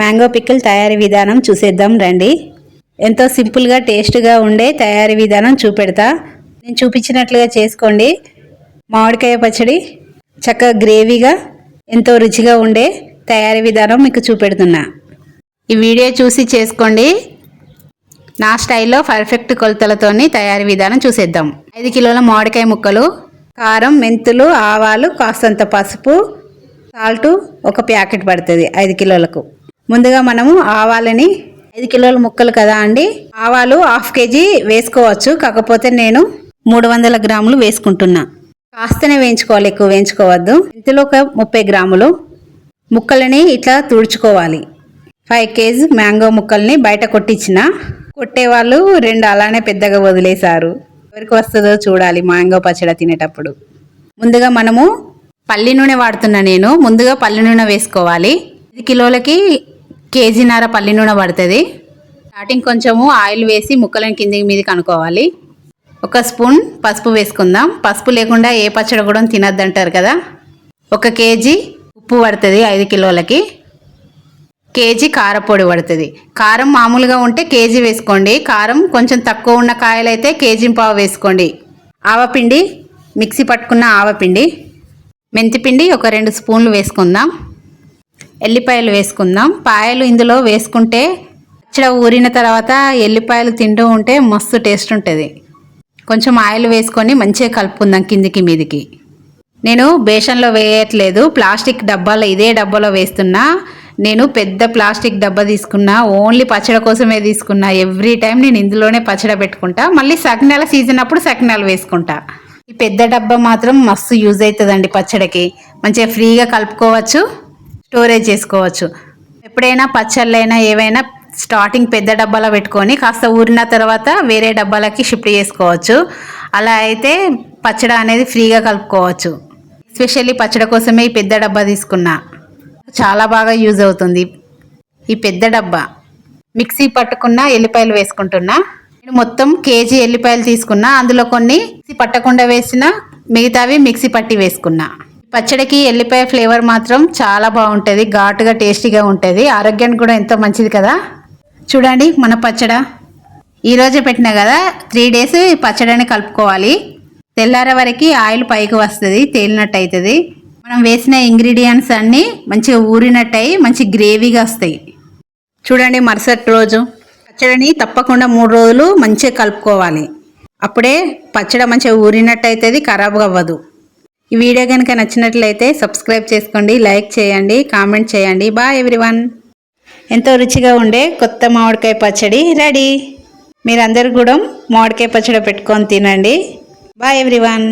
Mango pickle తయారీ విధానం చూసేద్దాం రండి. ఎంతో సింపుల్గా టేస్ట్గా ఉండే తయారీ విధానం చూపెడతా. నేను చూపించినట్లుగా చేసుకోండి. మామిడికాయ పచ్చడి చక్కగా గ్రేవీగా ఎంతో రుచిగా ఉండే తయారీ విధానం మీకు చూపెడుతున్నా. ఈ వీడియో చూసి చేసుకోండి. నా స్టైల్లో పర్ఫెక్ట్ కొలతలతోని తయారీ విధానం చూసేద్దాం. 5 కిలోల మామిడికాయ ముక్కలు, కారం, మెంతులు, ఆవాలు, కాస్తంత పసుపు, సాల్ట్ ఒక ప్యాకెట్ పడుతుంది 5 కిలోలకు. ముందుగా మనము ఆవాలని 5 కిలోల ముక్కలు కదా అండి, ఆవాలు 1/2 కేజీ వేసుకోవచ్చు. కాకపోతే నేను 300 గ్రాములు వేసుకుంటున్నా. కాస్తనే వేయించుకోవాలి, ఎక్కువ వేయించుకోవద్దు. మెంతులు ఒక 30 గ్రాములు. ముక్కలని ఇట్లా తుడుచుకోవాలి. 5 కేజీ మ్యాంగో ముక్కల్ని బయట కొట్టేవాళ్ళు 2 అలానే పెద్దగా వదిలేశారు. ఎవరికి వస్తుందో చూడాలి మ్యాంగో పచ్చడి తినేటప్పుడు. ముందుగా మనము పల్లి నూనె వాడుతున్నా నేను. ముందుగా పల్లి నూనె వేసుకోవాలి. 5 కిలోలకి 1.5 కేజీ పల్లి నూనె పడుతుంది. స్టార్టింగ్ కొంచెము ఆయిల్ వేసి ముక్కలను కిందికి మీదకి అనుకోవాలి. 1 స్పూన్ పసుపు వేసుకుందాం. పసుపు లేకుండా ఏ పచ్చడి కూడా తినద్దంటారు కదా. 1 కేజీ ఉప్పు పడుతుంది 5 కిలోలకి. కేజీ కారపొడి పడుతుంది. కారం మామూలుగా ఉంటే కేజీ వేసుకోండి. కారం కొంచెం తక్కువ ఉన్న కాయలు అయితే 1.5 కేజీ వేసుకోండి. ఆవపిండి, మిక్సీ పట్టుకున్న ఆవపిండి, మెంతిపిండి ఒక 2 స్పూన్లు వేసుకుందాం. ఎల్లిపాయలు వేసుకుందాం. పాయలు ఇందులో వేసుకుంటే పచ్చడి ఊరిన తర్వాత ఎల్లిపాయలు తింటూ ఉంటే మస్తు టేస్ట్ ఉంటుంది. కొంచెం ఆయిల్ వేసుకొని మంచిగా కలుపుకుందాం కిందికి మీదికి. నేను బేషన్లో వేయట్లేదు, ప్లాస్టిక్ డబ్బాలో, ఇదే డబ్బాలో వేస్తున్నా. నేను పెద్ద ప్లాస్టిక్ డబ్బా తీసుకున్నా, ఓన్లీ పచ్చడి కోసమే తీసుకున్నా. ఎవ్రీ టైం నేను ఇందులోనే పచ్చడి పెట్టుకుంటా. మళ్ళీ సకినాల సీజన్ అప్పుడు సకినాలు వేసుకుంటా. ఈ పెద్ద డబ్బా మాత్రం మస్తు యూజ్ అవుతుందండి పచ్చడికి. మంచిగా ఫ్రీగా కలుపుకోవచ్చు, స్టోరేజ్ చేసుకోవచ్చు. ఎప్పుడైనా పచ్చళ్ళైనా ఏవైనా స్టార్టింగ్ పెద్ద డబ్బాలో పెట్టుకొని కాస్త ఊరిన తర్వాత వేరే డబ్బాలకి షిఫ్ట్ చేసుకోవచ్చు. అలా అయితే పచ్చడి అనేది ఫ్రీగా కలుపుకోవచ్చు. ఎస్పెషల్లీ పచ్చడి కోసమే ఈ పెద్ద డబ్బా తీసుకున్నా. చాలా బాగా యూజ్ అవుతుంది ఈ పెద్ద డబ్బా. మిక్సీ పట్టుకున్న ఎల్లిపాయలు వేసుకుంటున్నా. నేను మొత్తం 1 కేజీ ఎల్లిపాయలు తీసుకున్నా. అందులో కొన్ని మిక్సీ పట్టకుండా వేసిన, మిగతావి మిక్సీ పట్టి వేసుకున్నా. పచ్చడికి ఎల్లిపాయ ఫ్లేవర్ మాత్రం చాలా బాగుంటుంది, ఘాటుగా టేస్టీగా ఉంటుంది. ఆరోగ్యానికి కూడా ఎంతో మంచిది కదా. చూడండి మన పచ్చడి ఈరోజే పెట్టినా కదా, 3 డేస్ పచ్చడిని కలుపుకోవాలి. తెల్లారే వరకు ఆయిల్ పైకి వస్తుంది, తేలినట్టు అవుతుంది. మనం వేసిన ఇంగ్రీడియంట్స్ అన్నీ మంచిగా ఊరినట్టు అయ్యి మంచి గ్రేవీగా వస్తాయి. చూడండి మరుసటి రోజు పచ్చడిని తప్పకుండా 3 రోజులు మంచిగా కలుపుకోవాలి. అప్పుడే పచ్చడి మంచిగా ఊరినట్టు అవుతుంది, ఖరాబ్ అవ్వదు. ఈ వీడియో కనుక నచ్చినట్లయితే సబ్స్క్రైబ్ చేసుకోండి, లైక్ చేయండి, కామెంట్ చేయండి. Bye everyone. ఎంతో రుచిగా ఉండే కొత్త మామిడికాయ పచ్చడి రెడీ. మీరందరూ కూడా మామిడికాయ పచ్చడి పెట్టుకొని తినండి. Bye everyone.